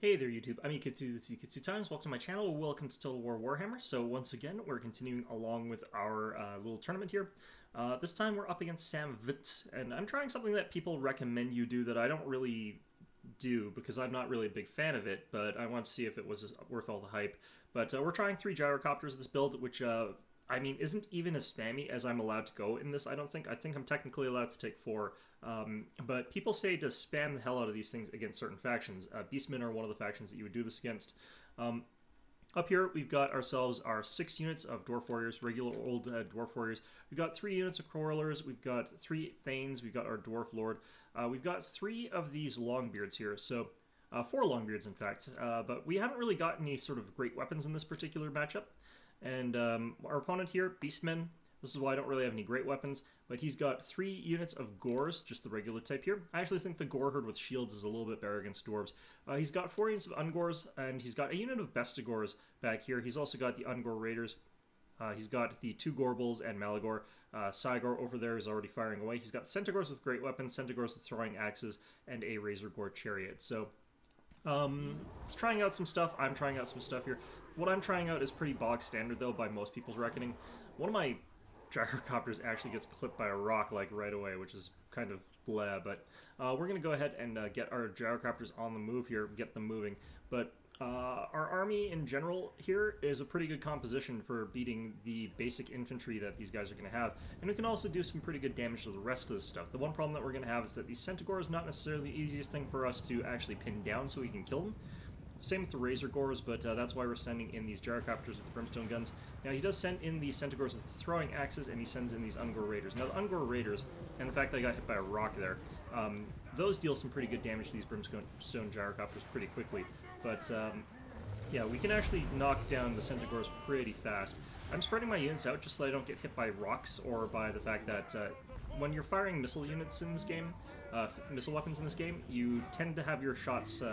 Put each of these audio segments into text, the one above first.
Hey there YouTube, I'm Yukitsu, this is Yukitsu Times. Welcome to my channel, welcome to Total War Warhammer. So once again, we're continuing along with our little tournament here. This time we're up against Sammvt, and I'm trying something that people recommend you do that I don't really do because I'm not really a big fan of it, but I want to see if it was worth all the hype. But we're trying 3 gyrocopters this build, which I mean, isn't even as spammy as I'm allowed to go in this, I don't think. I think I'm technically allowed to take 4. But people say to spam the hell out of these things against certain factions. Beastmen are one of the factions that you would do this against. Up here, we've got ourselves our 6 units of Dwarf Warriors, regular old Dwarf Warriors. We've got 3 units of Crawlers, we've got 3 Thanes, we've got our Dwarf Lord. We've got 3 of these Longbeards here, so 4 Longbeards in fact. But we haven't really got any sort of great weapons in this particular matchup. And our opponent here, Beastmen, this is why I don't really have any great weapons, but he's got 3 units of Gores, just the regular type here. I actually think the Gore Herd with shields is a little bit better against Dwarves. He's got 4 units of Ungores, and he's got a unit of Bestigores back here. He's also got the Ungor Raiders. He's got the 2 Gorbals and Malagor. Cygor over there is already firing away. He's got Centaurs with great weapons, Centaurs with throwing axes, and a Razor Gore Chariot. So it's trying out some stuff. I'm trying out some stuff here. What I'm trying out is pretty bog standard, though, by most people's reckoning. One of my gyrocopters actually gets clipped by a rock, like, right away, which is kind of blah, but we're going to go ahead and get our gyrocopters on the move here, get them moving. But our army in general here is a pretty good composition for beating the basic infantry that these guys are going to have, and we can also do some pretty good damage to the rest of this stuff. The one problem that we're going to have is that the Centaur is not necessarily the easiest thing for us to actually pin down so we can kill them. Same with the Razor Gores, but that's why we're sending in these gyrocopters with the Brimstone guns. Now, he does send in the Centaurs with the throwing axes, and he sends in these Ungor Raiders. Now, the Ungor Raiders, and the fact that I got hit by a rock there, those deal some pretty good damage to these Brimstone gyrocopters pretty quickly. But, yeah, we can actually knock down the Centaurs pretty fast. I'm spreading my units out just so I don't get hit by rocks or by the fact that when you're firing missile units in this game, missile weapons in this game, you tend to have your shots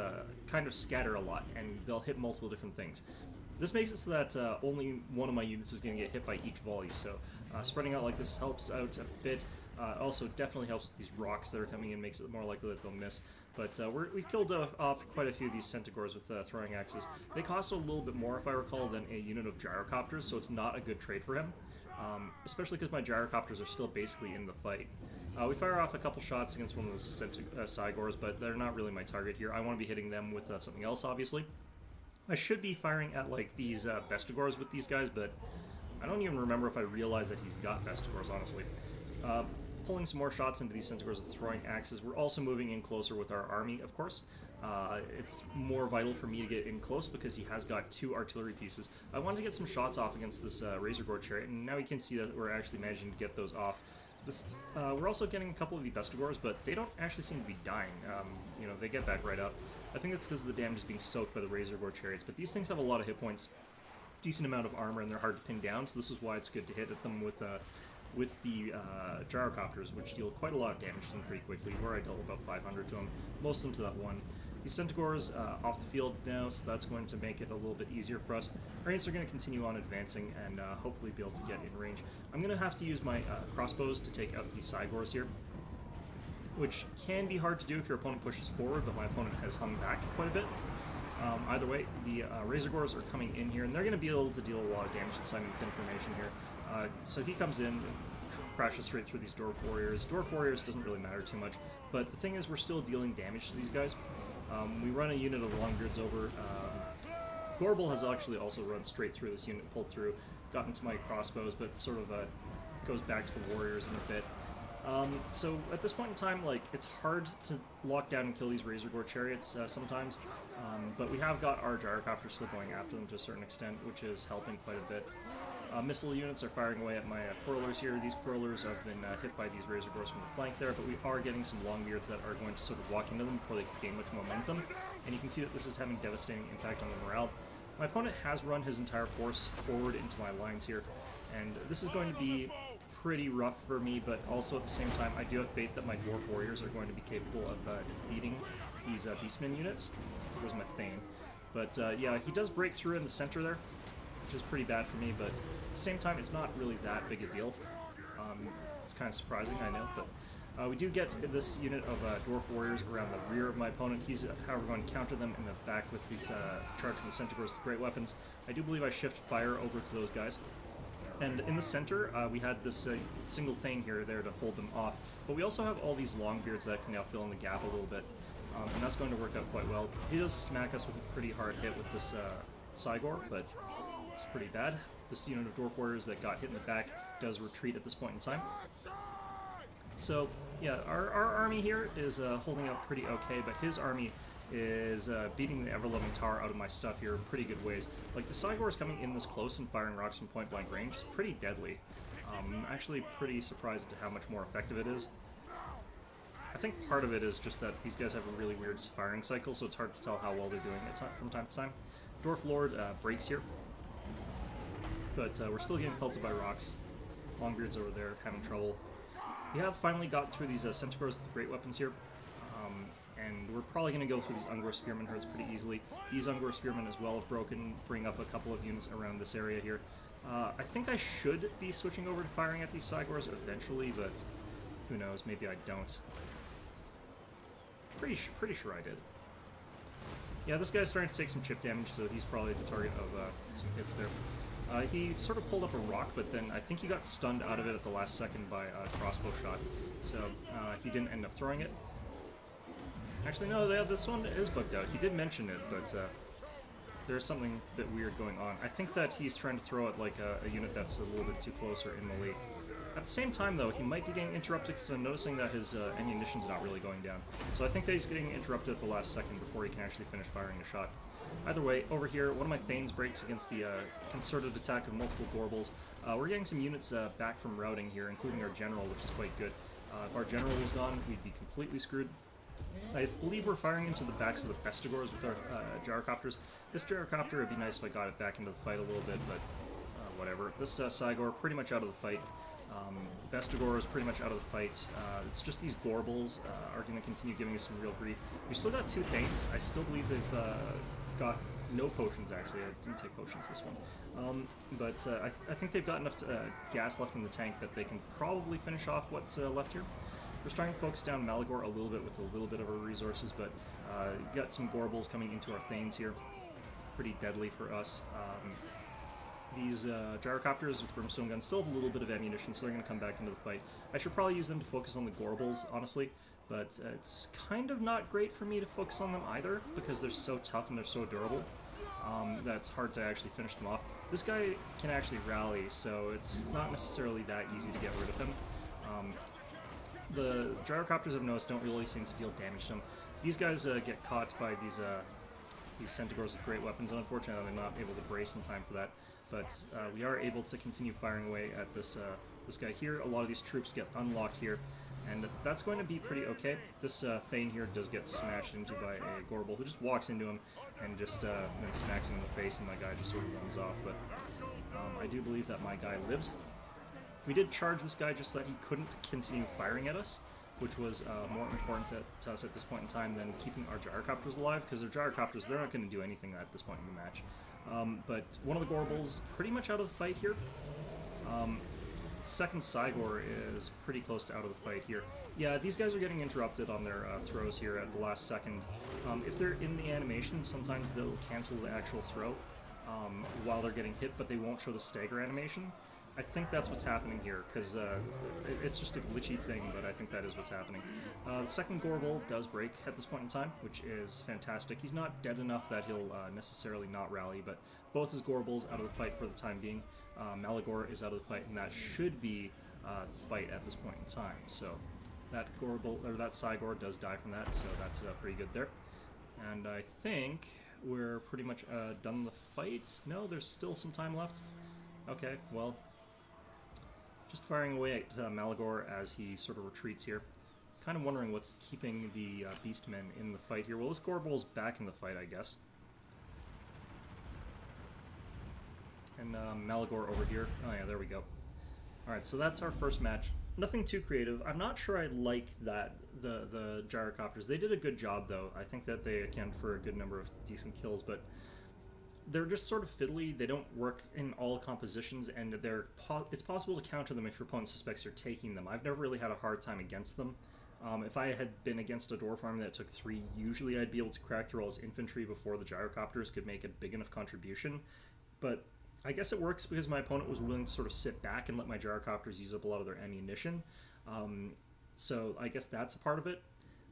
kind of scatter a lot, and they'll hit multiple different things. This makes it so that only one of my units is going to get hit by each volley, so spreading out like this helps out a bit. Also definitely helps with these rocks that are coming in, makes it more likely that they'll miss. But we've killed off quite a few of these Centaurs with throwing axes. They cost a little bit more, if I recall, than a unit of gyrocopters, so it's not a good trade for him. Especially because my gyrocopters are still basically in the fight. We fire off a couple shots against one of the Cygors, but they're not really my target here. I want to be hitting them with something else, obviously. I should be firing at, like, these Bestigores with these guys, but I don't even remember if I realized that he's got Bestigores, honestly. Pulling some more shots into these Centaurs with throwing axes. We're also moving in closer with our army, of course. It's more vital for me to get in close because he has got 2 artillery pieces. I wanted to get some shots off against this Razor Gore Chariot, and now you can see that we're actually managing to get those off. We're also getting a couple of the Bestigores, but they don't actually seem to be dying. You know, they get back right up. I think that's because the damage is being soaked by the Razor Gore Chariots, but these things have a lot of hit points, decent amount of armor, and they're hard to pin down, so this is why it's good to hit at them with the gyrocopters, which deal quite a lot of damage to them pretty quickly, where I dealt about 500 to them, most of them to that one. These Centaurs off the field now, so that's going to make it a little bit easier for us. Our units are going to continue on advancing and hopefully be able to get in range. I'm going to have to use my crossbows to take out these Cygors here, which can be hard to do if your opponent pushes forward, but my opponent has hung back quite a bit. Either way, the Razor Gores are coming in here, and they're going to be able to deal a lot of damage inside with information here. So he comes in, crashes straight through these Dwarf Warriors. Dwarf Warriors doesn't really matter too much, but the thing is we're still dealing damage to these guys. We run a unit of Longbeards over. Gorbal has actually also run straight through this unit, pulled through, got into my crossbows, but sort of goes back to the Warriors in a bit. So at this point in time, like, it's hard to lock down and kill these Razor Gore Chariots sometimes, but we have got our gyrocopters still going after them to a certain extent, which is helping quite a bit. Missile units are firing away at my Crawlers here. These Crawlers have been hit by these Razor Gores from the flank there, but we are getting some Longbeards that are going to sort of walk into them before they gain much momentum, and you can see that this is having devastating impact on the morale. My opponent has run his entire force forward into my lines here, and this is going to be pretty rough for me, but also at the same time I do have faith that my Dwarf Warriors are going to be capable of defeating these Beastmen units. There goes my Thane. But yeah, he does break through in the center there, which is pretty bad for me, but at the same time it's not really that big a deal. It's kind of surprising, I know, but We do get this unit of Dwarf Warriors around the rear of my opponent. He's, however, going to counter them in the back with these charge from the Centaurs with great weapons. I do believe I shift fire over to those guys. And in the center, we had this single Thane here there to hold them off. But we also have all these Longbeards that can now fill in the gap a little bit. And that's going to work out quite well. He does smack us with a pretty hard hit with this Cygor, but it's pretty bad. This unit of Dwarf Warriors that got hit in the back does retreat at this point in time. So, yeah, our army here is holding out pretty okay, but his army is beating the ever-loving tar out of my stuff here in pretty good ways. Like, the Cygor is coming in this close and firing rocks from point-blank range. It's pretty deadly. I'm actually pretty surprised at how much more effective it is. I think part of it is just that these guys have a really weird firing cycle, so it's hard to tell how well they're doing it from time to time. Dwarf Lord breaks here, but we're still getting pelted by rocks. Longbeard's over there having trouble. We have finally got through these Centaurs with the great weapons here, and we're probably going to go through these Ungor Spearmen herds pretty easily. These Ungor Spearmen as well have broken, bring up a couple of units around this area here. I think I should be switching over to firing at these Cygors eventually, but who knows, maybe I don't. Pretty sure I did. Yeah, this guy's starting to take some chip damage, so he's probably the target of some hits there. He sort of pulled up a rock, but then I think he got stunned out of it at the last second by a crossbow shot, so he didn't end up throwing it. Actually, no, this one is bugged out. He did mention it, but there's something a bit weird going on. I think that he's trying to throw it like a unit that's a little bit too close or in melee. At the same time, though, he might be getting interrupted because I'm noticing that his ammunition's not really going down. So I think that he's getting interrupted at the last second before he can actually finish firing a shot. Either way, over here, one of my Thanes breaks against the concerted attack of multiple Gorbles. We're getting some units back from routing here, including our General, which is quite good. If our General was gone, we'd be completely screwed. I believe we're firing into the backs of the Bestigors with our Gyrocopters. This Gyrocopter, it'd be nice if I got it back into the fight a little bit, but whatever. This Cygor, pretty much out of the fight. Bestigor is pretty much out of the fight. It's just these Gorbles are going to continue giving us some real grief. We still got two Thanes. I still believe they've got no potions, actually. I didn't take potions this one. But I think they've got enough gas left in the tank that they can probably finish off what's left here. We're starting to focus down Malagor a little bit with a little bit of our resources, but got some Gorbles coming into our Thanes here. Pretty deadly for us. These Gyrocopters with Brimstone Guns still have a little bit of ammunition, so they're going to come back into the fight. I should probably use them to focus on the Gorbles, honestly, but it's kind of not great for me to focus on them either, because they're so tough and they're so durable. That's hard to actually finish them off. This guy can actually rally, so it's not necessarily that easy to get rid of him. The Gyrocopters I've noticed don't really seem to deal damage to them. These guys get caught by these Centaurs with great weapons, and unfortunately I'm not able to brace in time for that. But we are able to continue firing away at this guy here. A lot of these troops get unlocked here, and that's going to be pretty okay. This Thane here does get smashed into by a Gorble, who just walks into him and just then smacks him in the face, and my guy just sort of runs off. But I do believe that my guy lives. We did charge this guy just so that he couldn't continue firing at us, which was more important to us at this point in time than keeping our Gyrocopters alive, because their Gyrocopters, they're not going to do anything at this point in the match. But one of the Gorbles pretty much out of the fight here. Second Cygor is pretty close to out of the fight here. Yeah, these guys are getting interrupted on their throws here at the last second. If they're in the animation, sometimes they'll cancel the actual throw while they're getting hit, but they won't show the stagger animation. I think that's what's happening here, because it's just a glitchy thing, but I think that is what's happening. The second Gorble does break at this point in time, which is fantastic. He's not dead enough that he'll necessarily not rally, but both his Gorbles out of the fight for the time being. Malagor is out of the fight, and that should be the fight at this point in time. So that Gorble, or that Cygor does die from that, so that's pretty good there. And I think we're pretty much done the fight. No, there's still some time left. Okay, well, just firing away at Malagor as he sort of retreats here. Kind of wondering what's keeping the Beastmen in the fight here. Well, this Gorbol's back in the fight, I guess. And Malagor over here. Oh yeah, there we go. Alright, so that's our first match. Nothing too creative. I'm not sure I like that, the Gyrocopters. They did a good job, though. I think that they accounted for a good number of decent kills, but they're just sort of fiddly. They don't work in all compositions, and it's possible to counter them if your opponent suspects you're taking them. I've never really had a hard time against them. If I had been against a dwarf army that took 3, usually I'd be able to crack through all his infantry before the gyrocopters could make a big enough contribution. But I guess it works because my opponent was willing to sort of sit back and let my gyrocopters use up a lot of their ammunition. So I guess that's a part of it.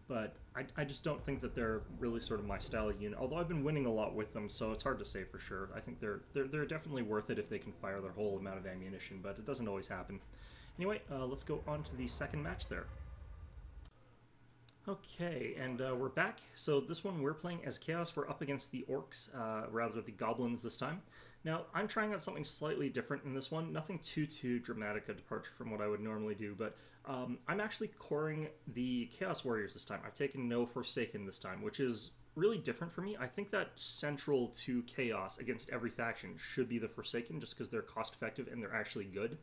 But I just don't think that they're really sort of my style of unit, although I've been winning a lot with them, so it's hard to say for sure. I think they're definitely worth it if they can fire their whole amount of ammunition, but it doesn't always happen. Anyway, let's go on to the second match there. Okay, and we're back. So this one we're playing as Chaos. We're up against the Orcs, rather the Goblins this time. Now, I'm trying out something slightly different in this one. Nothing too dramatic a departure from what I would normally do, but I'm actually coring the Chaos Warriors this time. I've taken no Forsaken this time, which is really different for me. I think that central to Chaos against every faction should be the Forsaken, just because they're cost-effective and they're actually good.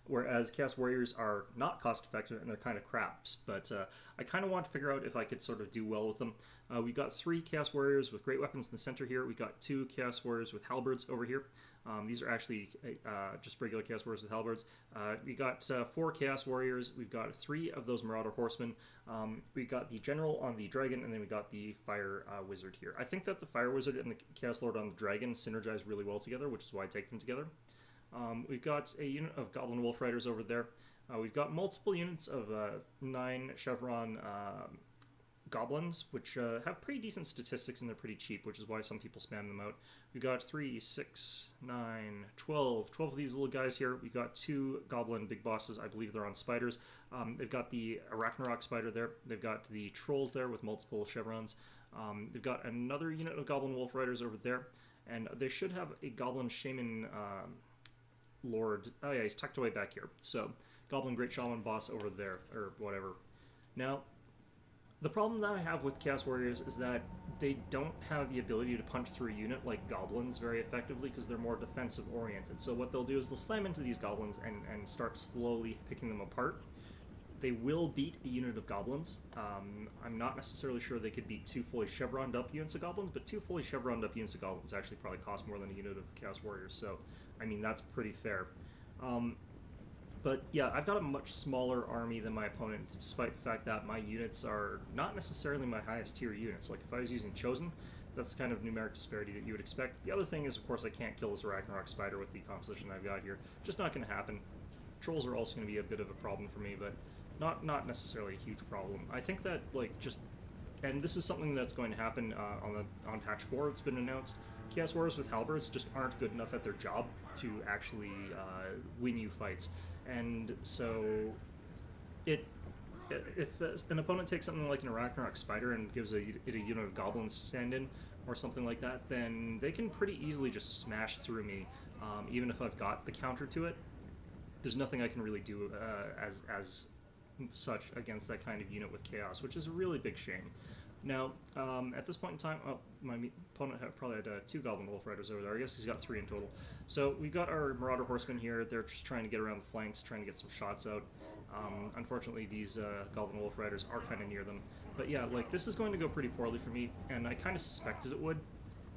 Whereas Chaos Warriors are not cost-effective and they're kind of craps, but I kind of want to figure out if I could sort of do well with them. We got 3 Chaos Warriors with great weapons in the center here. We got 2 Chaos Warriors with halberds over here. These are actually just regular Chaos Warriors with halberds. We got 4 Chaos Warriors. We've got 3 of those Marauder Horsemen. We got the General on the Dragon, and then we got the Fire Wizard here. I think that the Fire Wizard and the Chaos Lord on the Dragon synergize really well together, which is why I take them together. We've got a unit of Goblin Wolf Riders over there. We've got multiple units of 9 Chevron Goblins, which have pretty decent statistics and they're pretty cheap, which is why some people spam them out. We've got 3, 6, 9, 12 of these little guys here. We've got 2 Goblin Big Bosses. I believe they're on spiders. They've got the Arachnarok Spider there. They've got the Trolls there with multiple Chevrons. They've got another unit of Goblin Wolf Riders over there, and they should have a Goblin Shaman Lord. Oh yeah, he's tucked away back here. So, Goblin Great Shaman Boss over there, or whatever. Now, the problem that I have with Chaos Warriors is that they don't have the ability to punch through a unit like Goblins very effectively because they're more defensive oriented. So what they'll do is they'll slam into these Goblins and start slowly picking them apart. They will beat a unit of Goblins. I'm not necessarily sure they could beat 2 fully chevroned up units of Goblins, but 2 fully chevroned up units of Goblins actually probably cost more than a unit of Chaos Warriors, so I mean that's pretty fair. But yeah, I've got a much smaller army than my opponent, despite the fact that my units are not necessarily my highest tier units. Like if I was using Chosen, that's the kind of numeric disparity that you would expect. The other thing is, of course, I can't kill this Ragnarok Spider with the composition I've got here. Just not going to happen. Trolls are also going to be a bit of a problem for me, but not necessarily a huge problem. I think that, like, just... And this is something that's going to happen on patch 4, it's been announced. Chaos Warriors with halberds just aren't good enough at their job to actually win you fights. And so, if an opponent takes something like an Arachnarok Spider and gives it a unit of Goblins stand in, or something like that, then they can pretty easily just smash through me, even if I've got the counter to it. There's nothing I can really do as such against that kind of unit with Chaos, which is a really big shame. Now, at this point in time, my opponent probably had 2 Goblin Wolf Riders over there. I guess he's got 3 in total. So we've got our Marauder Horsemen here. They're just trying to get around the flanks, trying to get some shots out. Unfortunately, these Goblin Wolf Riders are kind of near them. But yeah, like, this is going to go pretty poorly for me, and I kind of suspected it would.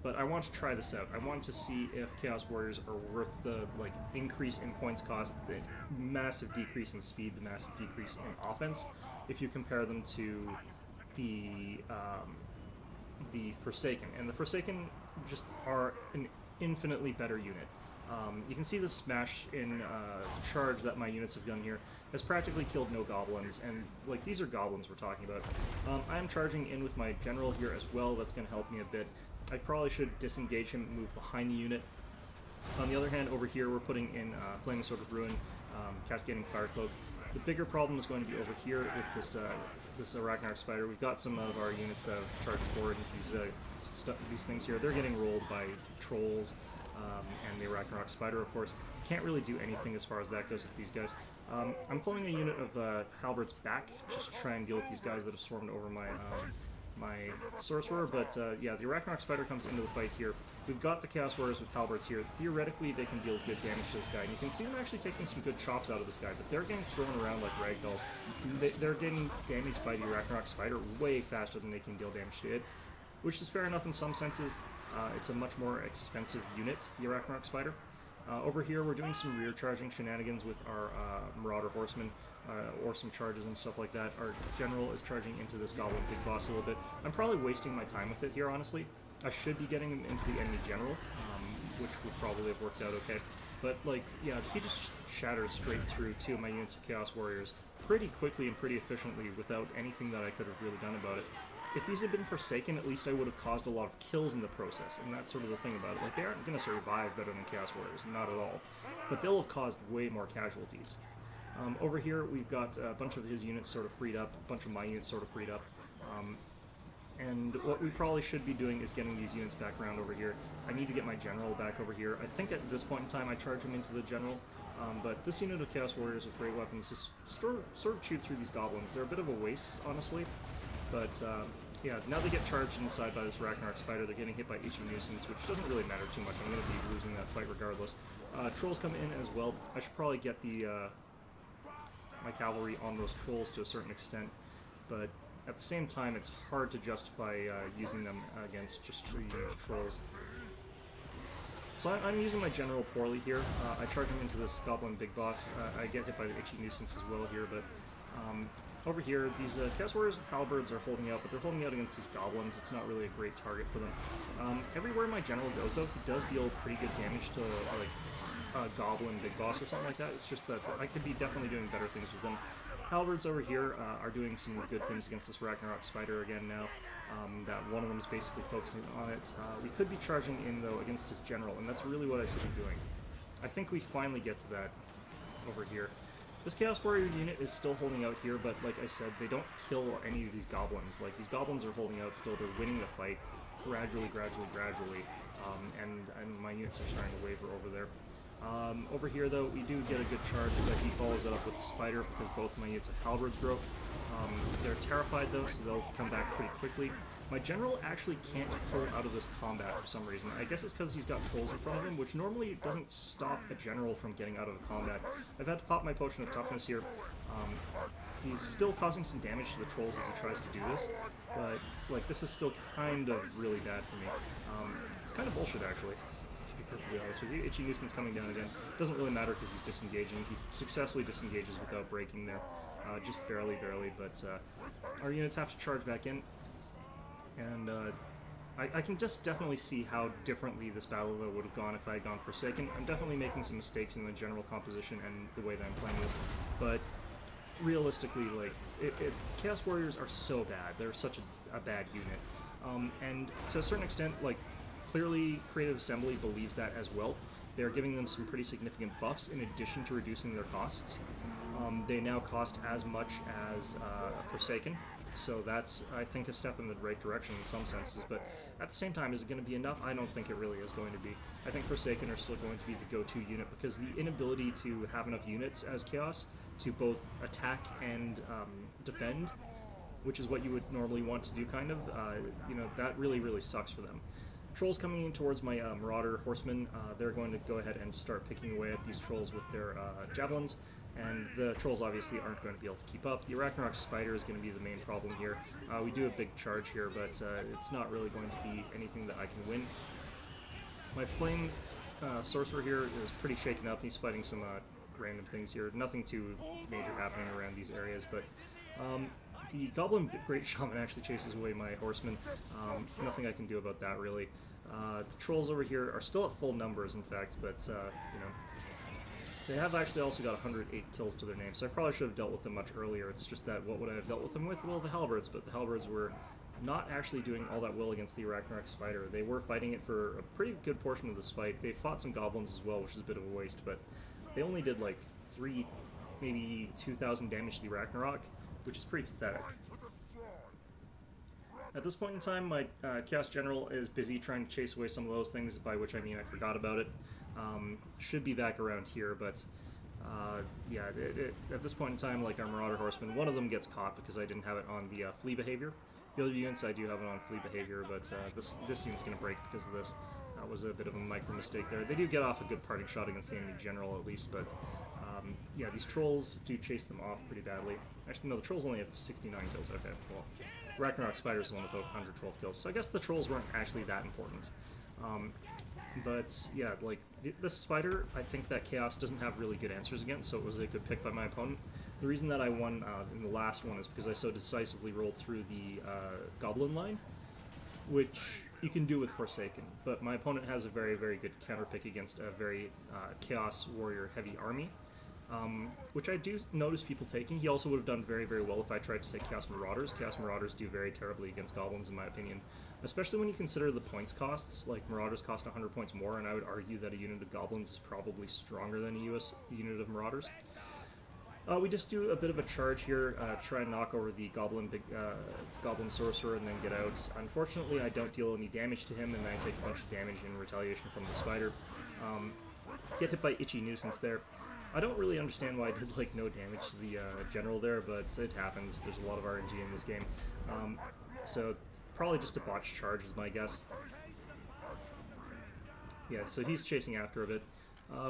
But I want to try this out. I want to see if Chaos Warriors are worth the, like, increase in points cost, the massive decrease in speed, the massive decrease in offense, if you compare them to the Forsaken. And the Forsaken just are an infinitely better unit. You can see the smash in charge that my units have done here has practically killed no goblins, and like these are goblins we're talking about. I am charging in with my general here as well. That's going to help me a bit. I probably should disengage him and move behind the unit. On the other hand, over here we're putting in Flaming Sword of Ruin, Cascading Fire Cloak. The bigger problem is going to be over here with this Arachnarok Spider. We've got some of our units that have charged forward into these things here. They're getting rolled by Trolls and the Arachnarok Spider, of course. Can't really do anything as far as that goes with these guys. I'm pulling a unit of Halberds back just to try and deal with these guys that have swarmed over my Sorcerer, but yeah, the Arachnarok Spider comes into the fight here. We've got the Chaos Warriors with halberds here. Theoretically, they can deal good damage to this guy, and you can see them actually taking some good chops out of this guy, but they're getting thrown around like ragdoll. They're getting damaged by the Arachnarok Spider way faster than they can deal damage to it. which is fair enough in some senses. It's a much more expensive unit, the Arachnarok Spider. Over here, we're doing some rear charging shenanigans with our Marauder Horseman, or some charges and stuff like that. Our General is charging into this Goblin Big Boss a little bit. I'm probably wasting my time with it here, honestly. I should be getting him into the enemy General, which would probably have worked out okay. But, like, yeah, he just shatters straight through two of my units of Chaos Warriors pretty quickly and pretty efficiently without anything that I could have really done about it. If these had been Forsaken, at least I would have caused a lot of kills in the process, and that's sort of the thing about it. Like, they aren't going to survive better than Chaos Warriors, not at all. But they'll have caused way more casualties. Over here, we've got a bunch of his units sort of freed up, a bunch of my units sort of freed up. And what we probably should be doing is getting these units back around over here. I need to get my General back over here. I think at this point in time I charge him into the General, but this unit of Chaos Warriors with great weapons just sort of chewed through these Goblins. They're a bit of a waste, honestly, but yeah, now they get charged inside by this Arachnarok Spider. They're getting hit by Ichi Nuisance, which doesn't really matter too much. I'm going to be losing that fight regardless. Trolls come in as well. I should probably get the my cavalry on those Trolls to a certain extent, but at the same time, it's hard to justify using them against just the Trolls. So I'm using my General poorly here. I charge him into this Goblin Big Boss. I get hit by the Ichi Nuisance as well here, but over here, these Chaos Warriors with Halberds are holding out, but they're holding out against these Goblins. It's not really a great target for them. Everywhere my General goes, though, he does deal pretty good damage to, like, a Goblin Big Boss or something like that. It's just that I could be definitely doing better things with them. Halberds over here are doing some good things against this Arachnarok Spider again now. That one of them is basically focusing on it. We could be charging in, though, against his General, and that's really what I should be doing. I think we finally get to that over here. This Chaos Warrior unit is still holding out here, but like I said, they don't kill any of these Goblins. Like, these Goblins are holding out still. They're winning the fight gradually, and my units are starting to waver over there. Over here, though, we do get a good charge, but he follows it up with the Spider because both my units of Halberds broke. They're terrified, though, so they'll come back pretty quickly. My General actually can't pull out of this combat for some reason. I guess it's because he's got Trolls in front of him, which normally doesn't stop a General from getting out of the combat. I've had to pop my Potion of Toughness here. He's still causing some damage to the Trolls as he tries to do this, but, like, this is still kind of really bad for me. It's kind of bullshit, actually, to be perfectly honest with you. Ichi Nuisance coming down again. Doesn't really matter because he's disengaging. He successfully disengages without breaking there. Just barely, but our units have to charge back in. And I can just definitely see how differently this battle though would have gone if I had gone Forsaken. I'm definitely making some mistakes in the general composition and the way that I'm playing this, but realistically, like, Chaos Warriors are so bad. They're such a bad unit. And to a certain extent, like, clearly Creative Assembly believes that as well. They're giving them some pretty significant buffs in addition to reducing their costs. They now cost as much as Forsaken, so that's, I think, a step in the right direction in some senses, but at the same time, is it going to be enough? I don't think it really is going to be. I think Forsaken are still going to be the go-to unit, because the inability to have enough units as Chaos to both attack and defend, which is what you would normally want to do, kind of, you know, that really, really sucks for them. Trolls coming in towards my Marauder Horsemen, they're going to go ahead and start picking away at these Trolls with their Javelins, and the Trolls obviously aren't going to be able to keep up. The Arachnarok Spider is going to be the main problem here. We do a big charge here, but it's not really going to be anything that I can win. My Flame Sorcerer here is pretty shaken up. He's fighting some random things here. Nothing too major happening around these areas, but the Goblin Great Shaman actually chases away my Horsemen. Nothing I can do about that, really. The Trolls over here are still at full numbers, in fact, but, you know, they have actually also got 108 kills to their name, so I probably should have dealt with them much earlier. It's just that, what would I have dealt with them with? Well, the Halberds, but the Halberds were not actually doing all that well against the Arachnarok Spider. They were fighting it for a pretty good portion of this fight. They fought some Goblins as well, which is a bit of a waste, but they only did like 3, maybe 2,000 damage to the Arachnarok, which is pretty pathetic. At this point in time, my Chaos General is busy trying to chase away some of those things, by which I mean I forgot about it. Should be back around here, but yeah, at this point in time, like our Marauder Horsemen, one of them gets caught because I didn't have it on the Flee Behavior. The other units I do have it on Flee Behavior, but this unit's going to break because of this. That was a bit of a micro mistake there. They do get off a good parting shot against the enemy General at least, but yeah, these Trolls do chase them off pretty badly. Actually, no, the Trolls only have 69 kills. Okay, well, Ragnarok Spider is the one with 112 kills, so I guess the trolls weren't actually that important. But yeah, like this spider, I think that Chaos doesn't have really good answers against, so it was a good pick by my opponent. The reason that I won in the last one is because I so decisively rolled through the Goblin line, which you can do with Forsaken, but my opponent has a very, very good counter pick against a very Chaos Warrior heavy army, which I do notice people taking. He also would have done very, very well if I tried to take Chaos Marauders. Chaos Marauders do very terribly against Goblins, in my opinion, especially when you consider the points costs. Like, Marauders cost 100 points more, and I would argue that a unit of Goblins is probably stronger than a US unit of Marauders. We just do a bit of a charge here, try and knock over the Goblin Sorcerer and then get out. Unfortunately, I don't deal any damage to him, and then I take a bunch of damage in retaliation from the Spider. Get hit by Itchy Nuisance there. I don't really understand why I did like no damage to the General there, but it happens. There's a lot of RNG in this game. So probably just a botched charge is my guess. Yeah, so he's chasing after a bit.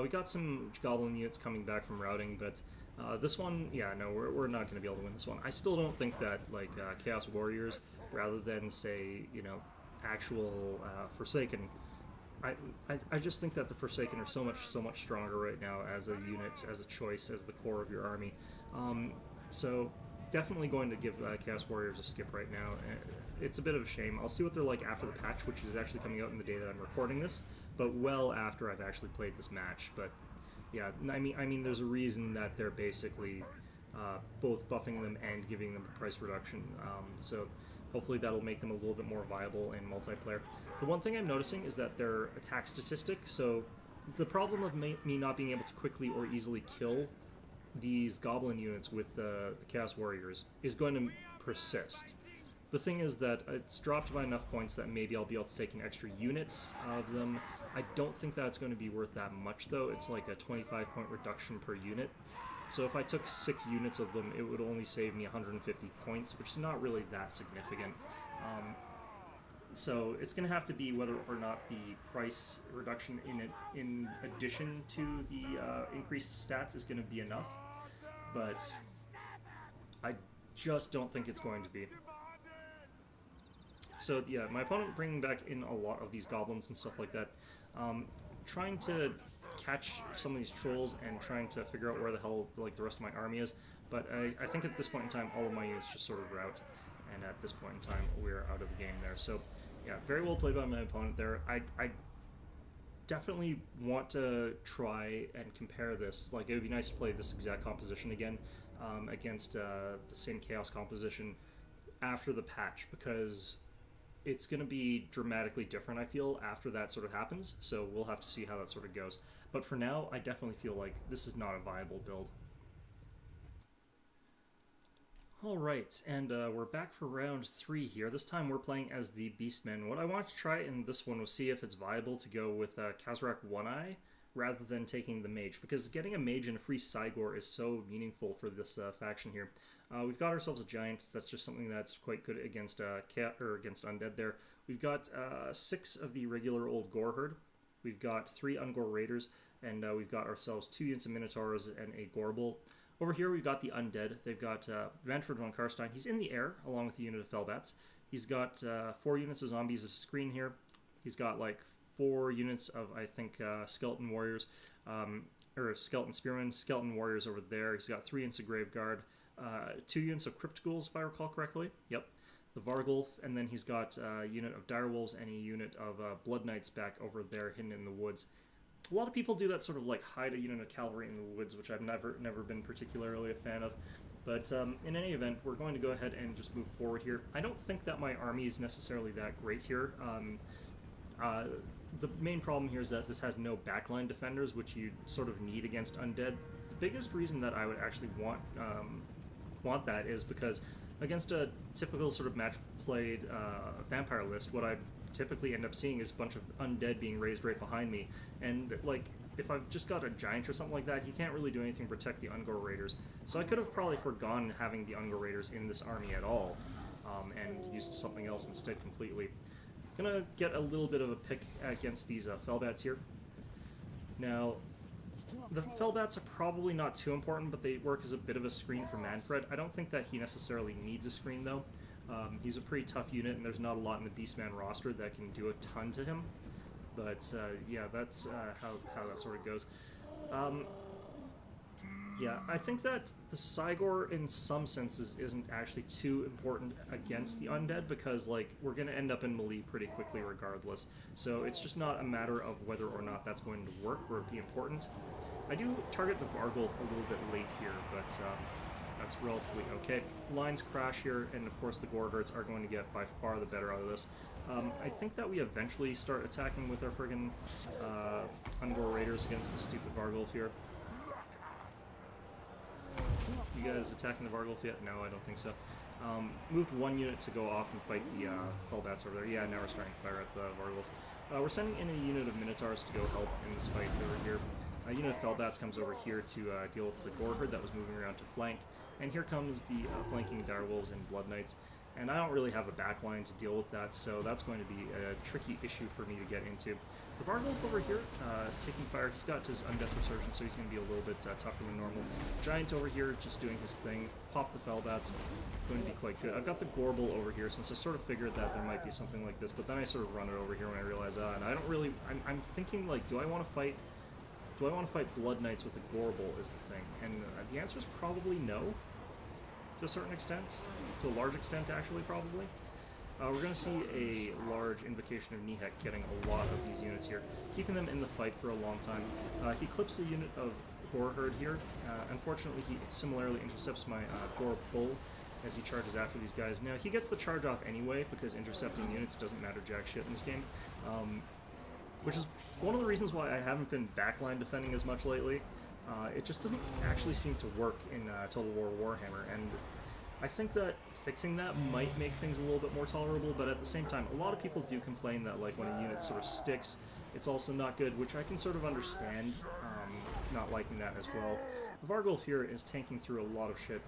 We got some Goblin units coming back from routing, but this one, yeah, no, we're not going to be able to win this one. I still don't think that, like, Chaos Warriors, rather than, say, you know, actual Forsaken, I just think that the Forsaken are so much stronger right now as a unit, as a choice, as the core of your army. So definitely going to give Chaos Warriors a skip right now. It's a bit of a shame. I'll see what they're like after the patch, which is actually coming out in the day that I'm recording this, but well after I've actually played this match. But yeah, I mean, there's a reason that they're basically both buffing them and giving them a price reduction. So hopefully that'll make them a little bit more viable in multiplayer. The one thing I'm noticing is that their attack statistic, so the problem of me not being able to quickly or easily kill these Goblin units with the Chaos Warriors is going to persist. The thing is that it's dropped by enough points that maybe I'll be able to take an extra unit of them. I don't think that's going to be worth that much, though. It's like a 25-point reduction per unit. So if I took 6 units of them, it would only save me 150 points, which is not really that significant. So it's going to have to be whether or not the price reduction in addition to the increased stats is going to be enough. But I just don't think it's going to be. So yeah, my opponent bringing back in a lot of these goblins and stuff like that, trying to catch some of these trolls and trying to figure out where the hell like the rest of my army is. But I think at this point in time, all of my units just sort of rout, and at this point in time, we're out of the game there. So yeah, very well played by my opponent there. I definitely want to try and compare this. Like, it would be nice to play this exact composition again against the same chaos composition after the patch, because it's going to be dramatically different, I feel, after that sort of happens. So we'll have to see how that sort of goes. But for now, I definitely feel like this is not a viable build. Alright, and we're back for round 3 here. This time we're playing as the Beastmen. What I wanted to try in this one was see if it's viable to go with Kazrak One-Eye rather than taking the Mage, because getting a Mage and a free Cygor is so meaningful for this faction here. We've got ourselves a Giant. That's just something that's quite good against against Undead there. We've got 6 of the regular old Gore Herd. We've got 3 Ungor Raiders, and we've got ourselves 2 units of Minotaurs and a Gorbel. Over here we've got the Undead. They've got Manfred von Karstein. He's in the air, along with a unit of Fellbats. He's got 4 units of Zombies as a screen here. He's got like 4 units of, I think, Skeleton Warriors, or Skeleton Spearmen, Skeleton Warriors over there. He's got 3 units of Graveguard, 2 units of Crypt Ghouls, if I recall correctly. Yep. The Vargulf, and then he's got a unit of Direwolves and a unit of Blood Knights back over there hidden in the woods. A lot of people do that sort of like hide a unit of cavalry in the woods, which I've never been particularly a fan of. But in any event, we're going to go ahead and just move forward here. I don't think that my army is necessarily that great here. The main problem here is that this has no backline defenders, which you sort of need against Undead. The biggest reason that I would actually want that is because against a typical sort of match-played vampire list, what I typically end up seeing is a bunch of Undead being raised right behind me, and like if I've just got a Giant or something like that, he can't really do anything to protect the Ungor Raiders. So I could have probably forgone having the Ungor Raiders in this army at all, and used something else instead completely. Gonna get a little bit of a pick against these Fellbats here. Now, the Fellbats are probably not too important, but they work as a bit of a screen for Manfred. I don't think that he necessarily needs a screen, though. He's a pretty tough unit, and there's not a lot in the Beastman roster that can do a ton to him. But yeah, that's how that sort of goes. Yeah, I think that the Cygor, in some senses, isn't actually too important against the undead, because, like, we're going to end up in melee pretty quickly regardless. So it's just not a matter of whether or not that's going to work or be important. I do target the Vargulf a little bit late here, but that's relatively okay. Lines crash here, and of course the Gorehurts are going to get by far the better out of this. I think that we eventually start attacking with our friggin' Ungor Raiders against the stupid Vargulf here. You guys attacking the Vargulf yet? No, I don't think so. Moved one unit to go off and fight the Fellbats over there. Yeah, now we're starting to fire at the Vargulf. We're sending in a unit of Minotaurs to go help in this fight over here. A unit of Fellbats comes over here to deal with the Goreherd that was moving around to flank. And here comes the flanking Direwolves and Blood Knights. And I don't really have a backline to deal with that, so that's going to be a tricky issue for me to get into. The Vargulf over here, taking fire, he's got his Undeath Resurgence, so he's going to be a little bit tougher than normal. Giant over here, just doing his thing. Pop the Fellbats, going to be quite good. I've got the Gorble over here, since I sort of figured that there might be something like this, but then I sort of run it over here when I realize, and I don't really, I'm thinking, like, do I want to fight Blood Knights with a Gorble is the thing, and the answer is probably no, to a certain extent, to a large extent actually, probably. We're going to see a large Invocation of Nihek getting a lot of these units here, keeping them in the fight for a long time. He clips the unit of Goreherd here. Unfortunately, he similarly intercepts my Gore Bull as he charges after these guys. Now, he gets the charge off anyway, because intercepting units doesn't matter jack shit in this game, which is one of the reasons why I haven't been backline defending as much lately. It just doesn't actually seem to work in Total War Warhammer, and I think that fixing that might make things a little bit more tolerable, but at the same time, a lot of people do complain that, like, when a unit sort of sticks, it's also not good, which I can sort of understand, not liking that as well. The Vargulf here is tanking through a lot of shit,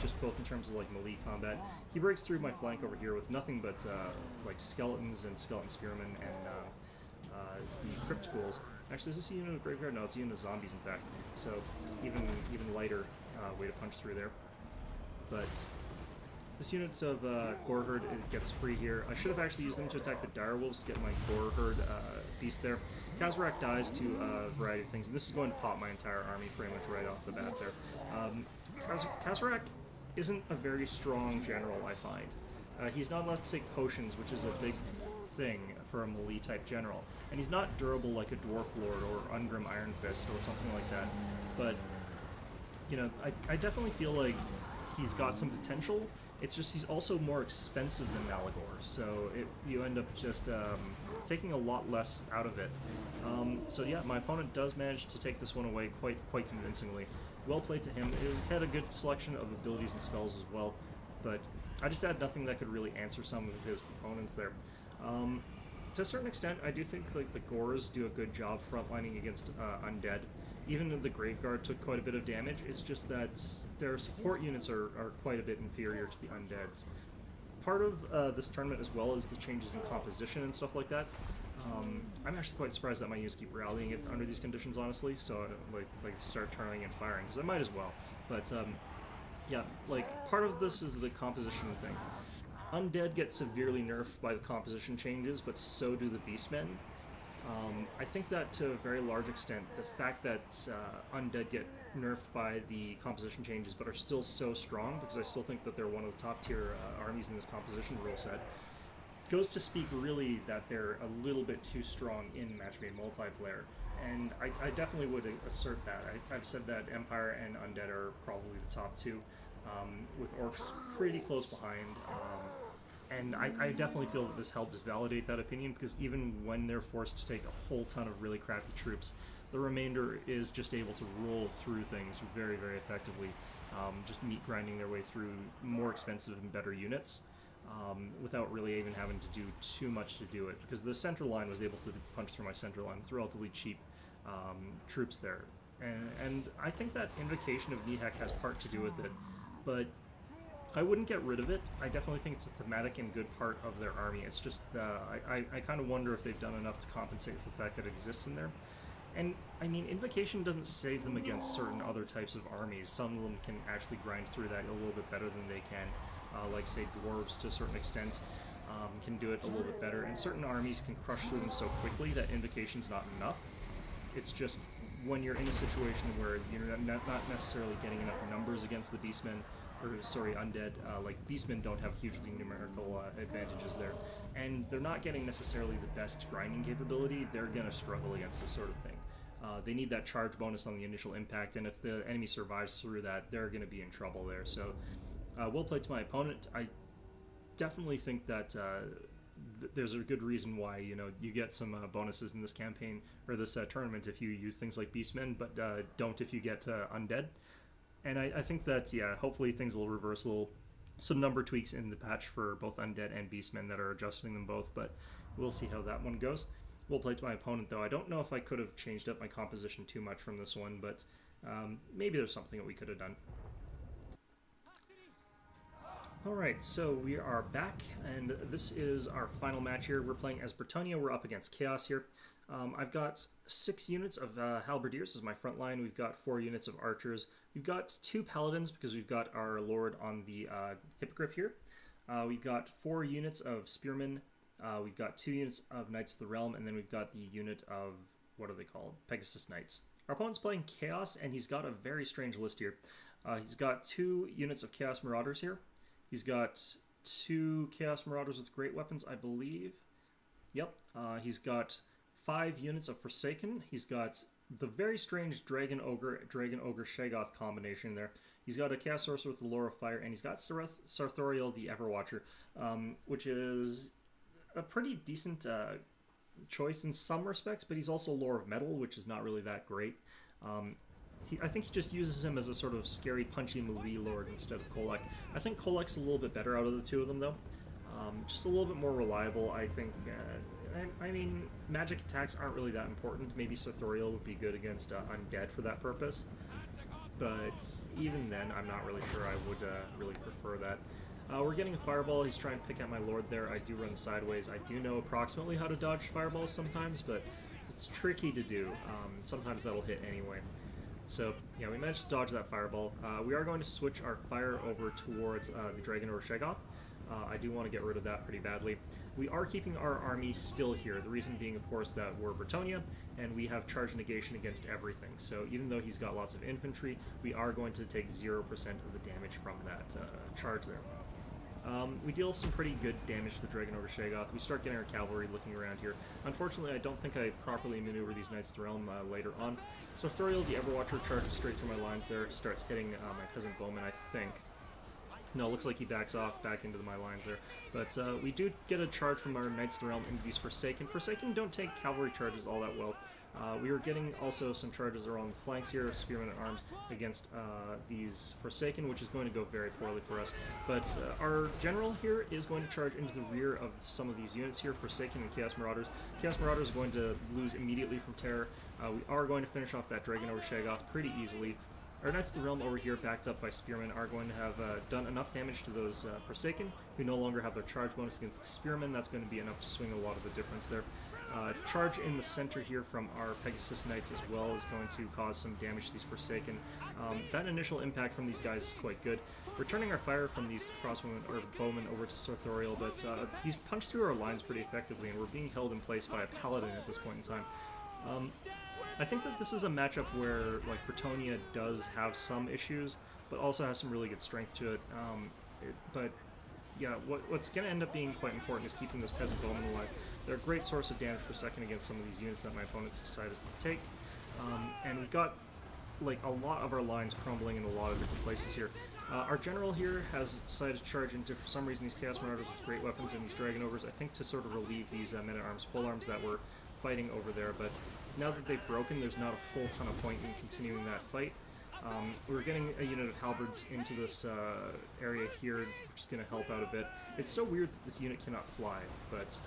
just both in terms of, like, melee combat. He breaks through my flank over here with nothing but, like, skeletons and skeleton spearmen and the crypt ghouls. Actually, is this a unit of graveyard? No, it's a unit of zombies, in fact. So, even lighter way to punch through there. But this unit of Goreherd, it gets free here. I should have actually used them to attack the Direwolves to get my Goreherd beast there. Kazarak dies to a variety of things, and this is going to pop my entire army pretty much right off the bat there. Kazarak isn't a very strong general, I find. He's not allowed to take potions, which is a big thing for a melee-type general. And he's not durable like a Dwarf Lord or Ungrim Iron Fist or something like that. But, you know, I definitely feel like he's got some potential. It's just he's also more expensive than Malagor, so you end up just taking a lot less out of it. So yeah, my opponent does manage to take this one away quite convincingly. Well played to him. He had a good selection of abilities and spells as well, but I just had nothing that could really answer some of his components there. To a certain extent, I do think like the Gors do a good job frontlining against undead. Even though the Graveguard took quite a bit of damage, it's just that their support units are quite a bit inferior to the undeads. Part of this tournament as well is the changes in composition and stuff like that. I'm actually quite surprised that my units keep rallying it under these conditions, honestly, so I start turning and firing, because I might as well. But yeah, like, part of this is the composition thing. Undead get severely nerfed by the composition changes, but so do the Beastmen. I think that to a very large extent, the fact that Undead get nerfed by the composition changes but are still so strong, because I still think that they're one of the top tier armies in this composition rule set, goes to speak really that they're a little bit too strong in match-made multiplayer. And I definitely would assert that. I've said that Empire and Undead are probably the top two, with Orcs pretty close behind. And I definitely feel that this helps validate that opinion, because even when they're forced to take a whole ton of really crappy troops, the remainder is just able to roll through things very, very effectively, just meat grinding their way through more expensive and better units, without really even having to do too much to do it, because the center line was able to punch through my center line with relatively cheap troops there. And I think that Invocation of Nihek has part to do with it, but I wouldn't get rid of it. I definitely think it's a thematic and good part of their army. It's just, I kind of wonder if they've done enough to compensate for the fact that it exists in there. And, I mean, Invocation doesn't save them against certain other types of armies. Some of them can actually grind through that a little bit better than they can. like say dwarves to a certain extent, can do it a little bit better, and certain armies can crush through them so quickly that invocation's not enough. It's just when you're in a situation where you're not necessarily getting enough numbers against the beastmen, or sorry, undead, like beastmen don't have hugely numerical advantages there, and they're not getting necessarily the best grinding capability, they're going to struggle against this sort of thing. They need that charge bonus on the initial impact, and if the enemy survives through that, they're going to be in trouble there. So, well played to my opponent. I definitely think that there's a good reason why, you know, you get some bonuses in this campaign, or this tournament, if you use things like beastmen, but don't if you get undead. And I think that, yeah, hopefully things will reverse some number tweaks in the patch for both undead and beastmen that are adjusting them both, but we'll see how that one goes. Well played to my opponent, though. I don't know if I could have changed up my composition too much from this one, but maybe there's something that we could have done. Alright, so we are back, and this is our final match here. We're playing as Bretonnia. We're up against Chaos here. I've got 6 units of halberdiers as my front line. We've got 4 units of archers. We've got 2 paladins because we've got our lord on the hippogriff here. We've got 4 units of spearmen. We've got 2 units of Knights of the Realm, and then we've got the unit of, what are they called? Pegasus Knights. Our opponent's playing Chaos, and he's got a very strange list here. He's got 2 units of Chaos Marauders here. He's got 2 Chaos Marauders with great weapons, I believe. Yep. He's got 5 units of Forsaken. He's got the very strange Dragon Ogre Shaggoth combination there. He's got a Chaos Sorcerer with the Lore of Fire, and he's got Sarthoriel the Everwatcher, which is a pretty decent choice in some respects, but he's also Lore of Metal, which is not really that great. I think he just uses him as a sort of scary, punchy melee lord instead of Kolek. I think Kolek's a little bit better out of the 2 of them, though. Just a little bit more reliable, I think. I mean, magic attacks aren't really that important. Maybe Sarthoriel would be good against undead for that purpose. But even then, I'm not really sure I would really prefer that. We're getting a fireball. He's trying to pick at my lord there. I do run sideways. I do know approximately how to dodge fireballs sometimes, but it's tricky to do. Sometimes that'll hit anyway. So, yeah, we managed to dodge that fireball. We are going to switch our fire over towards the Dragon or Shaggoth. I do want to get rid of that pretty badly. We are keeping our army still here, the reason being, of course, that we're Bretonnia, and we have charge negation against everything. So even though he's got lots of infantry, we are going to take 0% of the damage from that charge there. We deal some pretty good damage to the Dragon Ogre Shaggoth. We start getting our cavalry looking around here. Unfortunately, I don't think I properly maneuver these Knights of the Realm later on. So Thoriel, the Everwatcher, charges straight through my lines there, starts hitting my Peasant Bowman, I think. No, looks like he backs off back into my lines there. But we do get a charge from our Knights of the Realm into these Forsaken. Forsaken don't take cavalry charges all that well. We are getting also some charges along the flanks here, Spearmen at Arms, against these Forsaken, which is going to go very poorly for us. But our general here is going to charge into the rear of some of these units here, Forsaken and Chaos Marauders. Chaos Marauders are going to lose immediately from Terror. We are going to finish off that Dragon over Shaggoth pretty easily. Our Knights of the Realm over here, backed up by Spearmen, are going to have done enough damage to those Forsaken, who no longer have their charge bonus against the Spearmen. That's going to be enough to swing a lot of the difference there. Charge in the center here from our Pegasus Knights as well is going to cause some damage to these Forsaken. That initial impact from these guys is quite good. We're turning our fire from these crossbowmen or bowmen over to Sarthoriel, but he's punched through our lines pretty effectively, and we're being held in place by a paladin at this point in time. I think that this is a matchup where, like, Bretonnia does have some issues, but also has some really good strength to it. But yeah, what's going to end up being quite important is keeping those Peasant Bowmen alive. They're a great source of damage per second against some of these units that my opponents decided to take. And we've got, like, a lot of our lines crumbling in a lot of different places here. Our general here has decided to charge into, for some reason, these Chaos Marauders with great weapons and these Dragon Ogres, I think to sort of relieve these men-at-arms polearms that were fighting over there. But now that they've broken, there's not a whole ton of point in continuing that fight. We're getting a unit of halberds into this area here, which is going to help out a bit. It's so weird that this unit cannot fly, but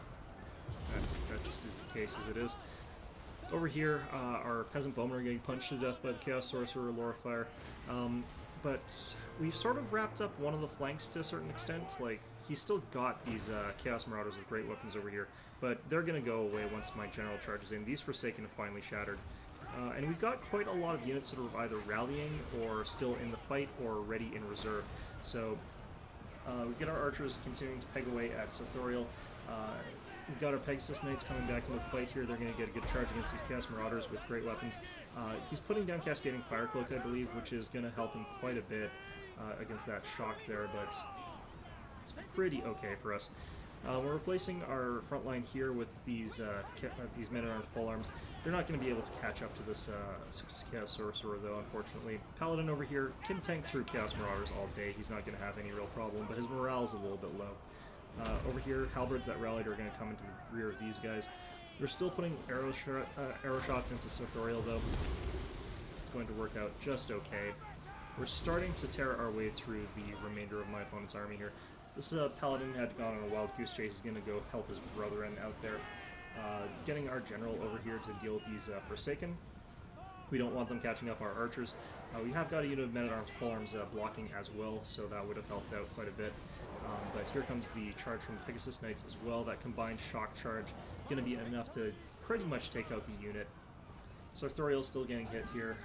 that just is the case as it is. Over here, our Peasant Bowmen are getting punched to death by the Chaos Sorcerer, Lore of Fire. But we've sort of wrapped up one of the flanks to a certain extent. Like, he's still got these Chaos Marauders with great weapons over here, but they're going to go away once my general charges in. These Forsaken have finally shattered. And we've got quite a lot of units that are either rallying or still in the fight or ready in reserve. So We get our archers continuing to peg away at Sothoriel. We've got our Pegasus Knights coming back into the fight here. They're going to get a good charge against these Chaos Marauders with great weapons. He's putting down Cascading Fire Cloak, I believe, which is going to help him quite a bit against that shock there, but it's pretty okay for us. We're replacing our front line here with these men-at-arms polearms. They're not going to be able to catch up to this Chaos Sorcerer, though, unfortunately. Paladin over here can tank through Chaos Marauders all day. He's not going to have any real problem, but his morale's a little bit low. Over here, halberds that rallied are going to come into the rear of these guys. We're still putting arrow shots into Sothoriel, though. It's going to work out just okay. We're starting to tear our way through the remainder of my opponent's army here. This Paladin had gone on a wild goose chase. He's going to go help his brethren out there. Getting our general over here to deal with these Forsaken. We don't want them catching up our archers. We have got a unit of men-at-arms polearms blocking as well, so that would have helped out quite a bit. But here comes the charge from the Pegasus Knights as well. That combined shock charge going to be enough to pretty much take out the unit. Sothoriel's still getting hit here.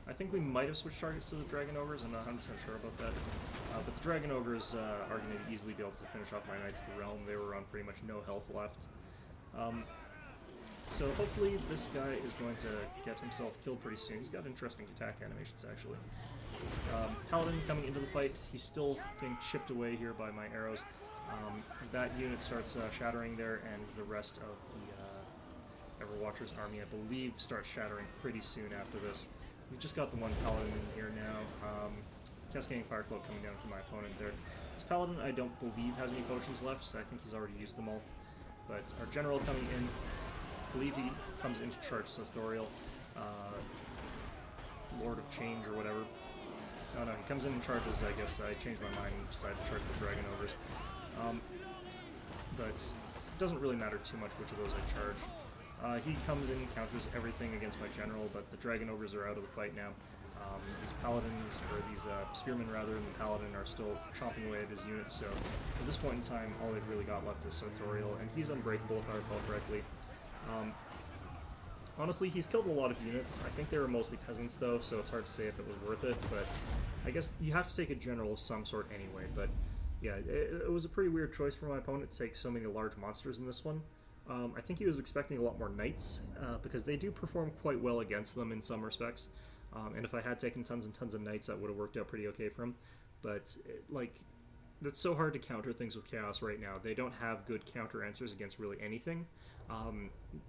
I think we might have switched targets to the Dragon Ogres. I'm not 100% sure about that. But the Dragon Ogres are going to easily be able to finish off my Knights of the Realm. They were on pretty much no health left. So hopefully this guy is going to get himself killed pretty soon. He's got interesting attack animations, actually. Paladin coming into the fight. He's still getting chipped away here by my arrows. That unit starts shattering there, and the rest of the Everwatcher's army, I believe, starts shattering pretty soon after this. We've just got the one Paladin in here now. Cascading Fire Cloak coming down from my opponent there. This Paladin, I don't believe, has any potions left, so I think he's already used them all. But our General coming in, I believe he comes into charge Sothoriel, Lord of Change or whatever. Oh no, he comes in and charges, I guess. I changed my mind and decided to charge the Dragon Ogres. But it doesn't really matter too much which of those I charge. He comes in and counters everything against my general, but the Dragon Ogres are out of the fight now. These Paladins, or these Spearmen rather than the Paladin, are still chomping away at his units, so at this point in time, all they've really got left is Sothoriel, and he's unbreakable if I recall correctly. Honestly, he's killed a lot of units. I think they were mostly peasants, though, so it's hard to say if it was worth it, but I guess you have to take a general of some sort anyway, but yeah, it was a pretty weird choice for my opponent to take so many large monsters in this one. I think he was expecting a lot more knights, because they do perform quite well against them in some respects, and if I had taken tons and tons of knights, that would have worked out pretty okay for him, but, it's so hard to counter things with Chaos right now. They don't have good counter answers against really anything,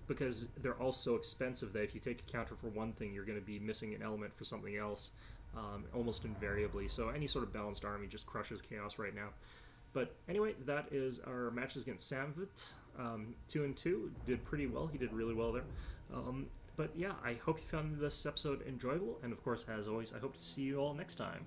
because they're all so expensive that if you take a counter for one thing, you're going to be missing an element for something else, almost invariably. So any sort of balanced army just crushes Chaos right now. But anyway, that is our matches against Sammvt. 2-2, did pretty well. He did really well there. But yeah, I hope you found this episode enjoyable, and of course, as always, I hope to see you all next time.